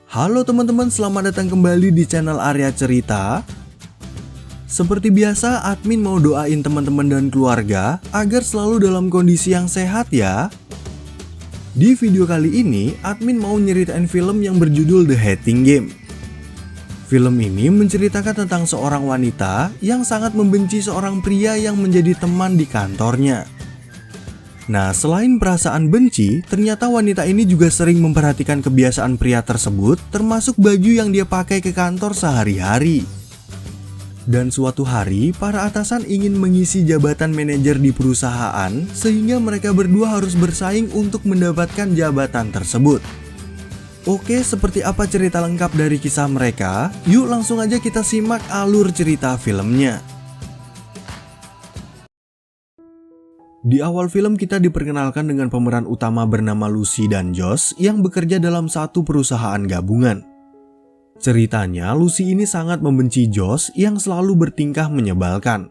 Halo teman-teman, selamat datang kembali di channel Arya Cerita. Seperti biasa, admin mau doain teman-teman dan keluarga agar selalu dalam kondisi yang sehat ya. Di video kali ini, admin mau nyeritain film yang berjudul The Hating Game. Film ini menceritakan tentang seorang wanita yang sangat membenci seorang pria yang menjadi teman di kantornya. Nah, selain perasaan benci, ternyata wanita ini juga sering memperhatikan kebiasaan pria tersebut, termasuk baju yang dia pakai ke kantor sehari-hari. Dan suatu hari, para atasan ingin mengisi jabatan manajer di perusahaan, sehingga mereka berdua harus bersaing untuk mendapatkan jabatan tersebut. Oke, seperti apa cerita lengkap dari kisah mereka? Yuk langsung aja kita simak alur cerita filmnya. Di awal film kita diperkenalkan dengan pemeran utama bernama Lucy dan Josh yang bekerja dalam satu perusahaan gabungan. Ceritanya, Lucy ini sangat membenci Josh yang selalu bertingkah menyebalkan.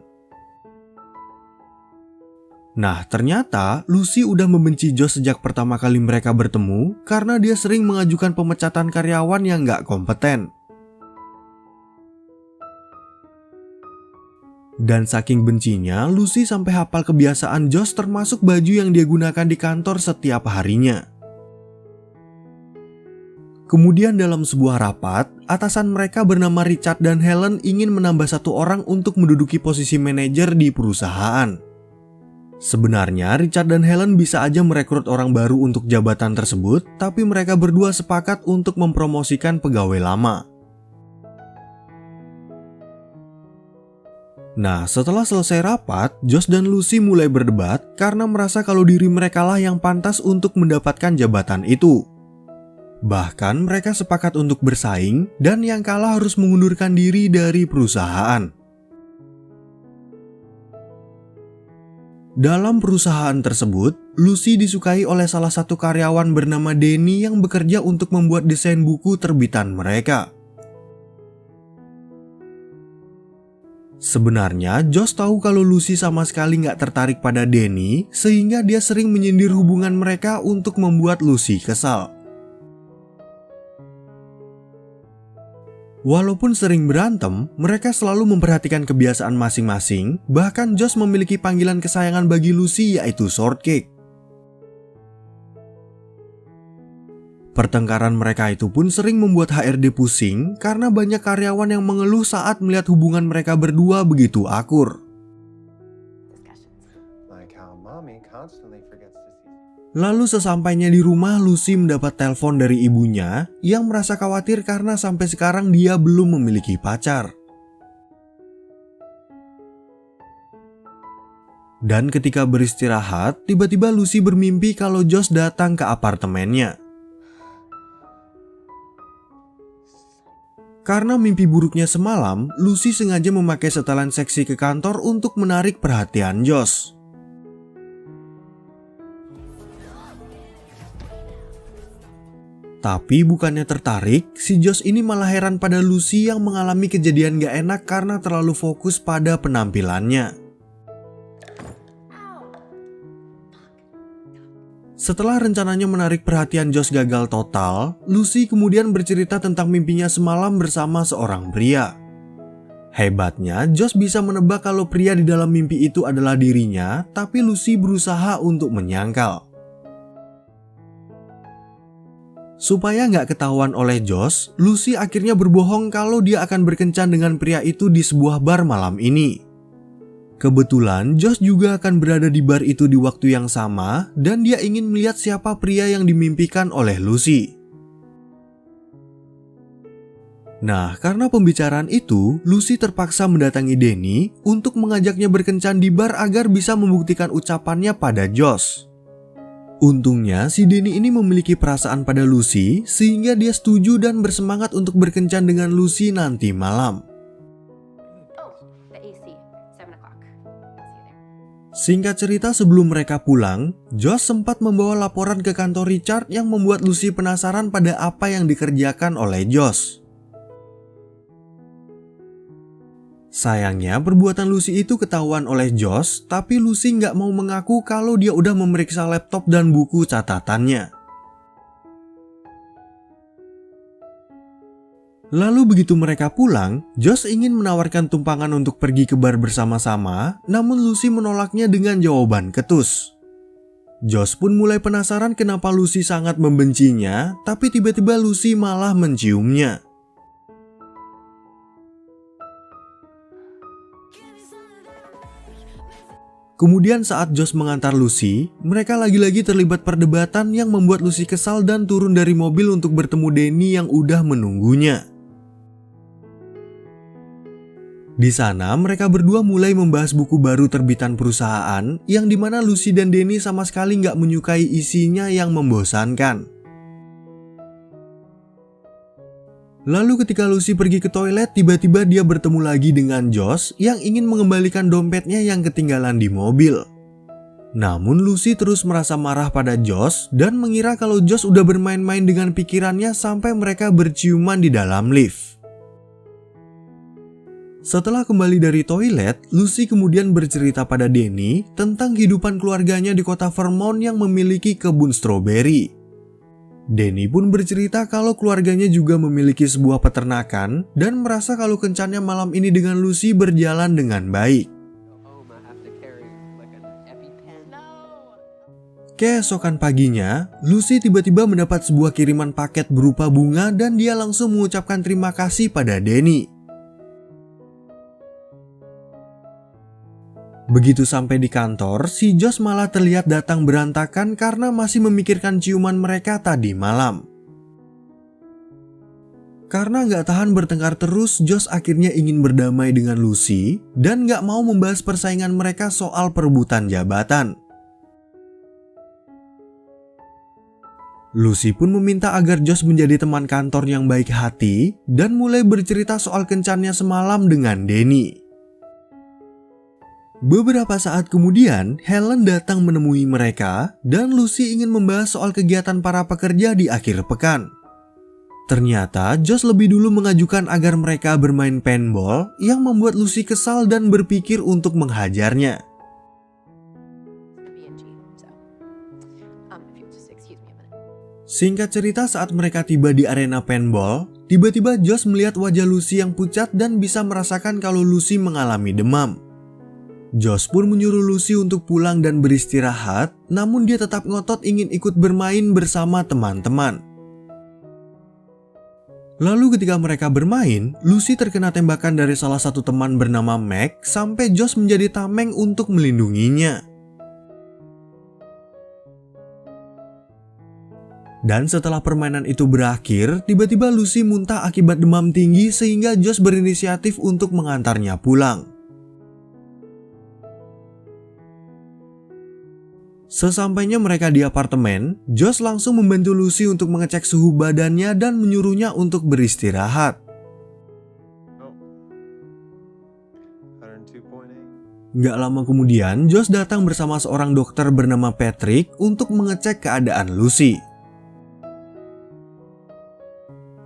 Nah, ternyata Lucy udah membenci Josh sejak pertama kali mereka bertemu karena dia sering mengajukan pemecatan karyawan yang gak kompeten. Dan saking bencinya, Lucy sampai hafal kebiasaan Josh termasuk baju yang dia gunakan di kantor setiap harinya. Kemudian dalam sebuah rapat, atasan mereka bernama Richard dan Helen ingin menambah satu orang untuk menduduki posisi manajer di perusahaan. Sebenarnya Richard dan Helen bisa aja merekrut orang baru untuk jabatan tersebut, tapi mereka berdua sepakat untuk mempromosikan pegawai lama. Nah, setelah selesai rapat, Josh dan Lucy mulai berdebat karena merasa kalau diri mereka lah yang pantas untuk mendapatkan jabatan itu. Bahkan mereka sepakat untuk bersaing dan yang kalah harus mengundurkan diri dari perusahaan. Dalam perusahaan tersebut, Lucy disukai oleh salah satu karyawan bernama Danny yang bekerja untuk membuat desain buku terbitan mereka. Sebenarnya, Josh tahu kalau Lucy sama sekali nggak tertarik pada Danny, sehingga dia sering menyindir hubungan mereka untuk membuat Lucy kesal. Walaupun sering berantem, mereka selalu memperhatikan kebiasaan masing-masing, bahkan Josh memiliki panggilan kesayangan bagi Lucy yaitu Shortcake. Pertengkaran mereka itu pun sering membuat HRD pusing karena banyak karyawan yang mengeluh saat melihat hubungan mereka berdua begitu akur. Lalu sesampainya di rumah, Lucy mendapat telepon dari ibunya yang merasa khawatir karena sampai sekarang dia belum memiliki pacar. Dan ketika beristirahat, tiba-tiba Lucy bermimpi kalau Josh datang ke apartemennya. Karena mimpi buruknya semalam, Lucy sengaja memakai setelan seksi ke kantor untuk menarik perhatian Josh. Tapi bukannya tertarik, si Josh ini malah heran pada Lucy yang mengalami kejadian gak enak karena terlalu fokus pada penampilannya. Setelah rencananya menarik perhatian Josh gagal total, Lucy kemudian bercerita tentang mimpinya semalam bersama seorang pria. Hebatnya, Josh bisa menebak kalau pria di dalam mimpi itu adalah dirinya, tapi Lucy berusaha untuk menyangkal. Supaya nggak ketahuan oleh Josh, Lucy akhirnya berbohong kalau dia akan berkencan dengan pria itu di sebuah bar malam ini. Kebetulan Josh juga akan berada di bar itu di waktu yang sama dan dia ingin melihat siapa pria yang dimimpikan oleh Lucy. Nah, karena pembicaraan itu, Lucy terpaksa mendatangi Danny untuk mengajaknya berkencan di bar agar bisa membuktikan ucapannya pada Josh. Untungnya si Danny ini memiliki perasaan pada Lucy sehingga dia setuju dan bersemangat untuk berkencan dengan Lucy nanti malam. Singkat cerita, sebelum mereka pulang, Josh sempat membawa laporan ke kantor Richard yang membuat Lucy penasaran pada apa yang dikerjakan oleh Josh. Sayangnya perbuatan Lucy itu ketahuan oleh Josh, tapi Lucy nggak mau mengaku kalau dia udah memeriksa laptop dan buku catatannya. Lalu begitu mereka pulang, Josh ingin menawarkan tumpangan untuk pergi ke bar bersama-sama, namun Lucy menolaknya dengan jawaban ketus. Josh pun mulai penasaran kenapa Lucy sangat membencinya, tapi tiba-tiba Lucy malah menciumnya. Kemudian saat Josh mengantar Lucy, mereka lagi-lagi terlibat perdebatan yang membuat Lucy kesal dan turun dari mobil untuk bertemu Danny yang udah menunggunya. Di sana mereka berdua mulai membahas buku baru terbitan perusahaan yang dimana Lucy dan Danny sama sekali nggak menyukai isinya yang membosankan. Lalu ketika Lucy pergi ke toilet, tiba-tiba dia bertemu lagi dengan Josh yang ingin mengembalikan dompetnya yang ketinggalan di mobil. Namun Lucy terus merasa marah pada Josh dan mengira kalau Josh udah bermain-main dengan pikirannya sampai mereka berciuman di dalam lift. Setelah kembali dari toilet, Lucy kemudian bercerita pada Danny tentang kehidupan keluarganya di kota Vermont yang memiliki kebun stroberi. Danny pun bercerita kalau keluarganya juga memiliki sebuah peternakan dan merasa kalau kencannya malam ini dengan Lucy berjalan dengan baik. Keesokan paginya, Lucy tiba-tiba mendapat sebuah kiriman paket berupa bunga dan dia langsung mengucapkan terima kasih pada Danny. Begitu sampai di kantor, si Josh malah terlihat datang berantakan karena masih memikirkan ciuman mereka tadi malam. Karena nggak tahan bertengkar terus, Josh akhirnya ingin berdamai dengan Lucy dan nggak mau membahas persaingan mereka soal perebutan jabatan. Lucy pun meminta agar Josh menjadi teman kantor yang baik hati dan mulai bercerita soal kencannya semalam dengan Danny. Beberapa saat kemudian, Helen datang menemui mereka dan Lucy ingin membahas soal kegiatan para pekerja di akhir pekan. Ternyata Josh lebih dulu mengajukan agar mereka bermain paintball yang membuat Lucy kesal dan berpikir untuk menghajarnya. Singkat cerita, saat mereka tiba di arena paintball, tiba-tiba Josh melihat wajah Lucy yang pucat dan bisa merasakan kalau Lucy mengalami demam. Josh pun menyuruh Lucy untuk pulang dan beristirahat, namun dia tetap ngotot ingin ikut bermain bersama teman-teman. Lalu ketika mereka bermain, Lucy terkena tembakan dari salah satu teman bernama Meg sampai Josh menjadi tameng untuk melindunginya. Dan setelah permainan itu berakhir, tiba-tiba Lucy muntah akibat demam tinggi sehingga Josh berinisiatif untuk mengantarnya pulang. Sesampainya mereka di apartemen, Josh langsung membantu Lucy untuk mengecek suhu badannya dan menyuruhnya untuk beristirahat. Gak lama kemudian, Josh datang bersama seorang dokter bernama Patrick untuk mengecek keadaan Lucy.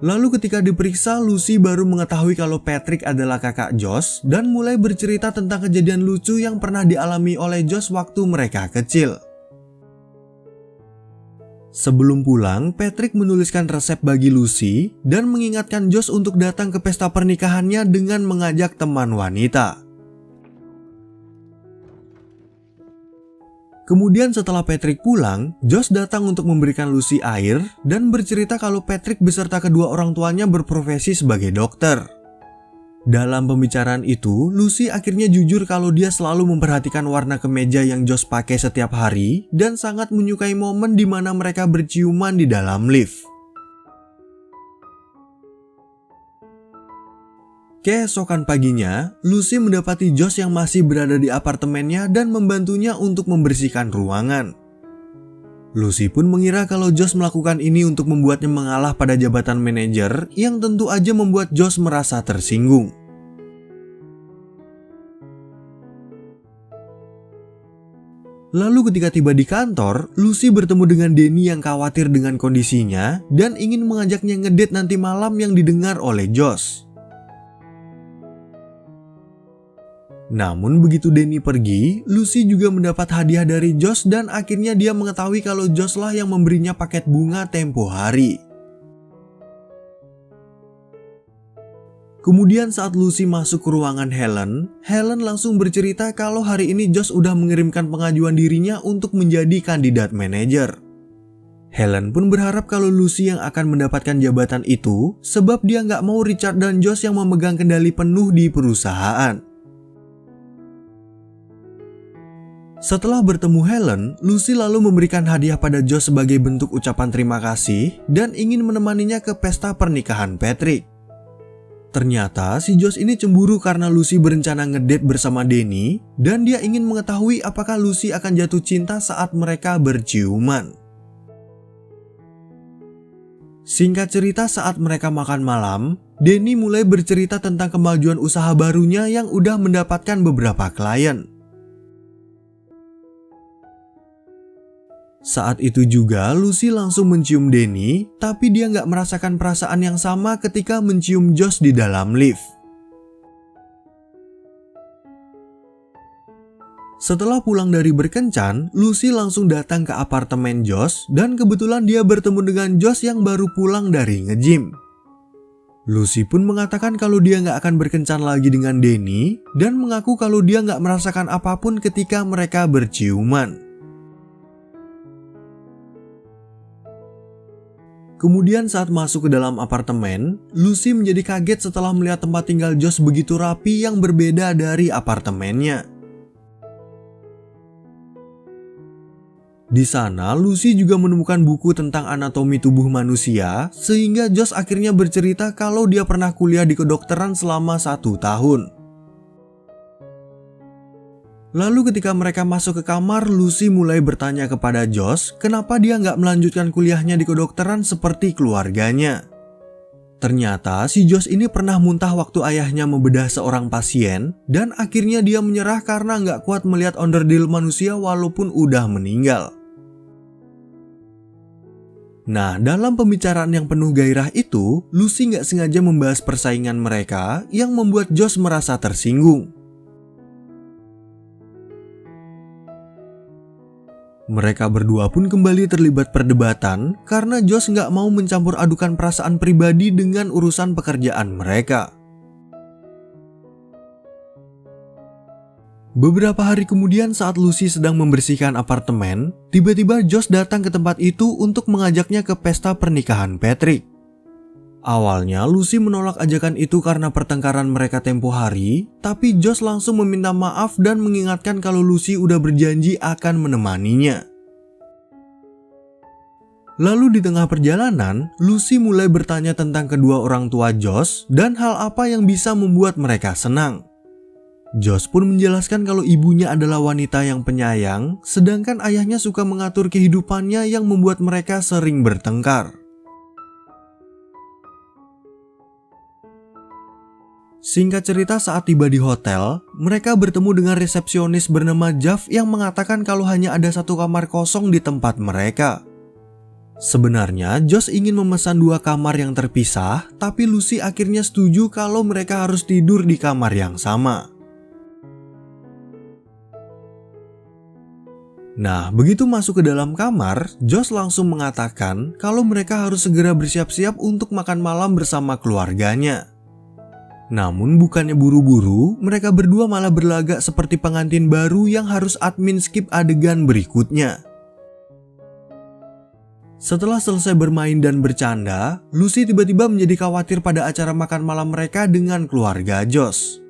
Lalu ketika diperiksa, Lucy baru mengetahui kalau Patrick adalah kakak Josh dan mulai bercerita tentang kejadian lucu yang pernah dialami oleh Josh waktu mereka kecil. Sebelum pulang, Patrick menuliskan resep bagi Lucy dan mengingatkan Josh untuk datang ke pesta pernikahannya dengan mengajak teman wanita. Kemudian setelah Patrick pulang, Josh datang untuk memberikan Lucy air dan bercerita kalau Patrick beserta kedua orang tuanya berprofesi sebagai dokter. Dalam pembicaraan itu, Lucy akhirnya jujur kalau dia selalu memperhatikan warna kemeja yang Josh pakai setiap hari dan sangat menyukai momen di mana mereka berciuman di dalam lift. Keesokan paginya, Lucy mendapati Josh yang masih berada di apartemennya dan membantunya untuk membersihkan ruangan. Lucy pun mengira kalau Josh melakukan ini untuk membuatnya mengalah pada jabatan manajer yang tentu aja membuat Josh merasa tersinggung. Lalu ketika tiba di kantor, Lucy bertemu dengan Danny yang khawatir dengan kondisinya dan ingin mengajaknya ngedate nanti malam yang didengar oleh Josh. Namun begitu Danny pergi, Lucy juga mendapat hadiah dari Josh dan akhirnya dia mengetahui kalau Josh lah yang memberinya paket bunga tempo hari. Kemudian saat Lucy masuk ke ruangan Helen, Helen langsung bercerita kalau hari ini Josh udah mengirimkan pengajuan dirinya untuk menjadi kandidat manajer. Helen pun berharap kalau Lucy yang akan mendapatkan jabatan itu, sebab dia nggak mau Richard dan Josh yang memegang kendali penuh di perusahaan. Setelah bertemu Helen, Lucy lalu memberikan hadiah pada Josh sebagai bentuk ucapan terima kasih dan ingin menemaninya ke pesta pernikahan Patrick. Ternyata si Josh ini cemburu karena Lucy berencana ngedate bersama Danny dan dia ingin mengetahui apakah Lucy akan jatuh cinta saat mereka berciuman. Singkat cerita, saat mereka makan malam, Danny mulai bercerita tentang kemajuan usaha barunya yang udah mendapatkan beberapa klien. Saat itu juga Lucy langsung mencium Danny, tapi dia nggak merasakan perasaan yang sama ketika mencium Josh di dalam lift. Setelah pulang dari berkencan, Lucy langsung datang ke apartemen Josh dan kebetulan dia bertemu dengan Josh yang baru pulang dari nge-gym. Lucy pun mengatakan kalau dia nggak akan berkencan lagi dengan Danny dan mengaku kalau dia nggak merasakan apapun ketika mereka berciuman. Kemudian saat masuk ke dalam apartemen, Lucy menjadi kaget setelah melihat tempat tinggal Josh begitu rapi yang berbeda dari apartemennya. Di sana, Lucy juga menemukan buku tentang anatomi tubuh manusia, sehingga Josh akhirnya bercerita kalau dia pernah kuliah di kedokteran selama 1 tahun. Lalu ketika mereka masuk ke kamar, Lucy mulai bertanya kepada Josh kenapa dia nggak melanjutkan kuliahnya di kedokteran seperti keluarganya. Ternyata si Josh ini pernah muntah waktu ayahnya membedah seorang pasien dan akhirnya dia menyerah karena nggak kuat melihat onderdil manusia walaupun udah meninggal. Nah, dalam pembicaraan yang penuh gairah itu, Lucy nggak sengaja membahas persaingan mereka yang membuat Josh merasa tersinggung. Mereka berdua pun kembali terlibat perdebatan karena Josh nggak mau mencampur adukan perasaan pribadi dengan urusan pekerjaan mereka. Beberapa hari kemudian saat Lucy sedang membersihkan apartemen, tiba-tiba Josh datang ke tempat itu untuk mengajaknya ke pesta pernikahan Patrick. Awalnya Lucy menolak ajakan itu karena pertengkaran mereka tempo hari, tapi Josh langsung meminta maaf dan mengingatkan kalau Lucy udah berjanji akan menemaninya. Lalu di tengah perjalanan, Lucy mulai bertanya tentang kedua orang tua Josh dan hal apa yang bisa membuat mereka senang. Josh pun menjelaskan kalau ibunya adalah wanita yang penyayang, sedangkan ayahnya suka mengatur kehidupannya yang membuat mereka sering bertengkar. Singkat cerita, saat tiba di hotel, mereka bertemu dengan resepsionis bernama Jeff yang mengatakan kalau hanya ada 1 kamar kosong di tempat mereka. Sebenarnya, Josh ingin memesan 2 kamar yang terpisah, tapi Lucy akhirnya setuju kalau mereka harus tidur di kamar yang sama. Nah, begitu masuk ke dalam kamar, Josh langsung mengatakan kalau mereka harus segera bersiap-siap untuk makan malam bersama keluarganya. Namun bukannya buru-buru, mereka berdua malah berlagak seperti pengantin baru yang harus admin skip adegan berikutnya. Setelah selesai bermain dan bercanda, Lucy tiba-tiba menjadi khawatir pada acara makan malam mereka dengan keluarga Josh.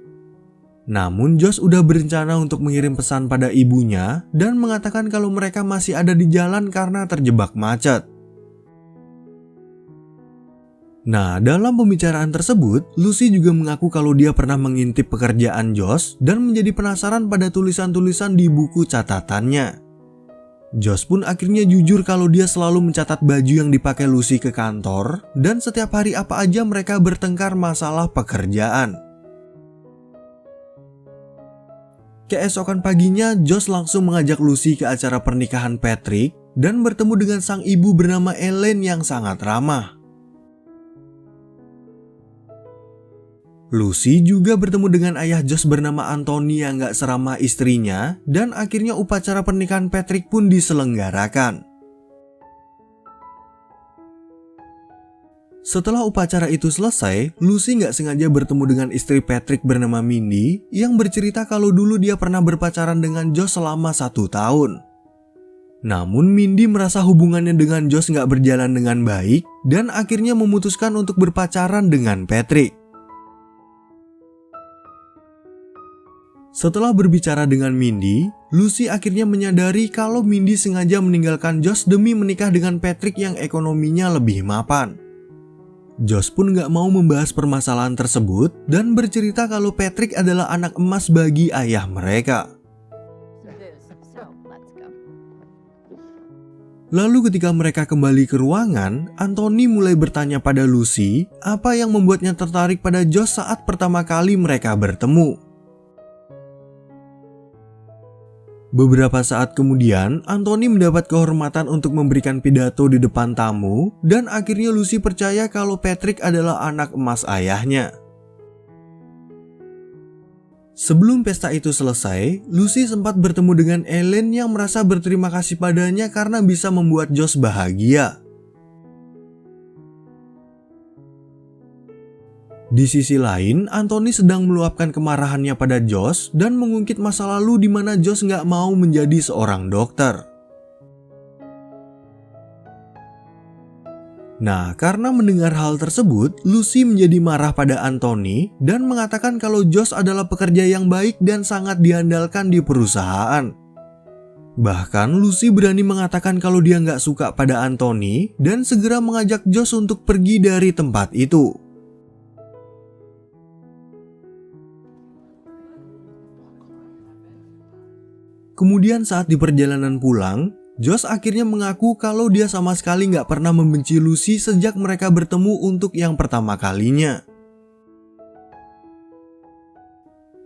Namun Josh udah berencana untuk mengirim pesan pada ibunya dan mengatakan kalau mereka masih ada di jalan karena terjebak macet. Nah, dalam pembicaraan tersebut, Lucy juga mengaku kalau dia pernah mengintip pekerjaan Josh dan menjadi penasaran pada tulisan-tulisan di buku catatannya. Josh pun akhirnya jujur kalau dia selalu mencatat baju yang dipakai Lucy ke kantor dan setiap hari apa aja mereka bertengkar masalah pekerjaan. Keesokan paginya, Josh langsung mengajak Lucy ke acara pernikahan Patrick dan bertemu dengan sang ibu bernama Elaine yang sangat ramah. Lucy juga bertemu dengan ayah Josh bernama Anthony yang gak seramah istrinya dan akhirnya upacara pernikahan Patrick pun diselenggarakan. Setelah upacara itu selesai, Lucy nggak sengaja bertemu dengan istri Patrick bernama Mindy yang bercerita kalau dulu dia pernah berpacaran dengan Josh selama 1 tahun. Namun Mindy merasa hubungannya dengan Josh nggak berjalan dengan baik dan akhirnya memutuskan untuk berpacaran dengan Patrick. Setelah berbicara dengan Mindy, Lucy akhirnya menyadari kalau Mindy sengaja meninggalkan Josh demi menikah dengan Patrick yang ekonominya lebih mapan. Josh pun gak mau membahas permasalahan tersebut dan bercerita kalau Patrick adalah anak emas bagi ayah mereka. Lalu ketika mereka kembali ke ruangan, Anthony mulai bertanya pada Lucy apa yang membuatnya tertarik pada Josh saat pertama kali mereka bertemu. Beberapa saat kemudian, Anthony mendapat kehormatan untuk memberikan pidato di depan tamu dan akhirnya Lucy percaya kalau Patrick adalah anak emas ayahnya. Sebelum pesta itu selesai, Lucy sempat bertemu dengan Ellen yang merasa berterima kasih padanya karena bisa membuat Josh bahagia. Di sisi lain, Anthony sedang meluapkan kemarahannya pada Josh dan mengungkit masa lalu di mana Josh nggak mau menjadi seorang dokter. Nah, karena mendengar hal tersebut, Lucy menjadi marah pada Anthony dan mengatakan kalau Josh adalah pekerja yang baik dan sangat diandalkan di perusahaan. Bahkan Lucy berani mengatakan kalau dia nggak suka pada Anthony dan segera mengajak Josh untuk pergi dari tempat itu. Kemudian saat di perjalanan pulang, Josh akhirnya mengaku kalau dia sama sekali nggak pernah membenci Lucy sejak mereka bertemu untuk yang pertama kalinya.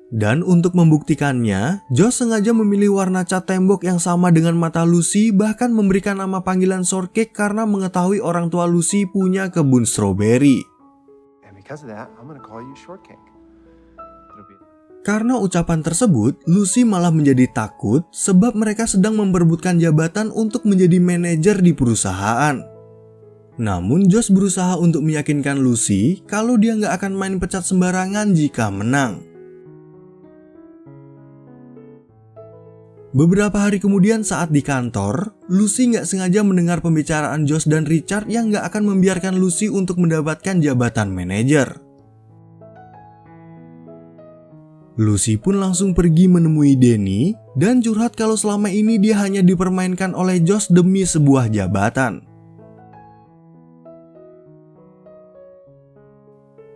Dan untuk membuktikannya, Josh sengaja memilih warna cat tembok yang sama dengan mata Lucy, bahkan memberikan nama panggilan shortcake karena mengetahui orang tua Lucy punya kebun stroberi. Karena ucapan tersebut, Lucy malah menjadi takut sebab mereka sedang memperebutkan jabatan untuk menjadi manajer di perusahaan. Namun Josh berusaha untuk meyakinkan Lucy kalau dia nggak akan main pecat sembarangan jika menang. Beberapa hari kemudian saat di kantor, Lucy nggak sengaja mendengar pembicaraan Josh dan Richard yang nggak akan membiarkan Lucy untuk mendapatkan jabatan manajer. Lucy pun langsung pergi menemui Danny dan curhat kalau selama ini dia hanya dipermainkan oleh Josh demi sebuah jabatan.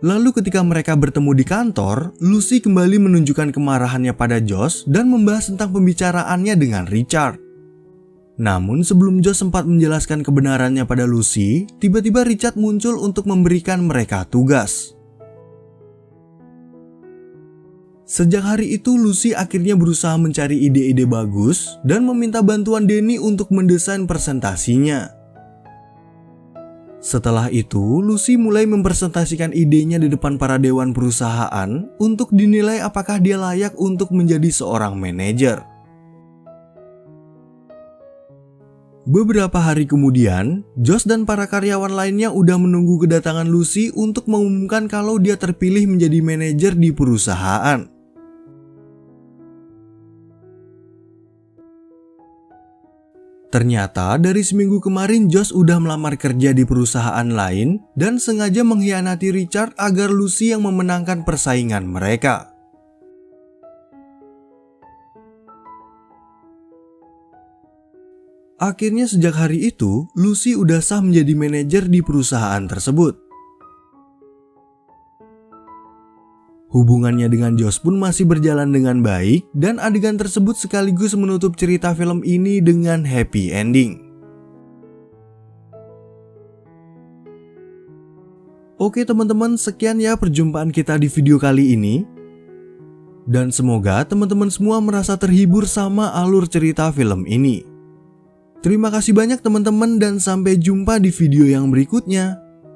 Lalu ketika mereka bertemu di kantor, Lucy kembali menunjukkan kemarahannya pada Josh dan membahas tentang pembicaraannya dengan Richard. Namun sebelum Josh sempat menjelaskan kebenarannya pada Lucy, tiba-tiba Richard muncul untuk memberikan mereka tugas. Sejak hari itu, Lucy akhirnya berusaha mencari ide-ide bagus dan meminta bantuan Danny untuk mendesain presentasinya. Setelah itu, Lucy mulai mempresentasikan idenya di depan para dewan perusahaan untuk dinilai apakah dia layak untuk menjadi seorang manajer. Beberapa hari kemudian, Josh dan para karyawan lainnya udah menunggu kedatangan Lucy untuk mengumumkan kalau dia terpilih menjadi manajer di perusahaan. Ternyata dari seminggu kemarin Josh udah melamar kerja di perusahaan lain dan sengaja mengkhianati Richard agar Lucy yang memenangkan persaingan mereka. Akhirnya sejak hari itu, Lucy udah sah menjadi manajer di perusahaan tersebut. Hubungannya dengan Josh pun masih berjalan dengan baik dan adegan tersebut sekaligus menutup cerita film ini dengan happy ending. Oke teman-teman, sekian ya perjumpaan kita di video kali ini. Dan semoga teman-teman semua merasa terhibur sama alur cerita film ini. Terima kasih banyak teman-teman dan sampai jumpa di video yang berikutnya.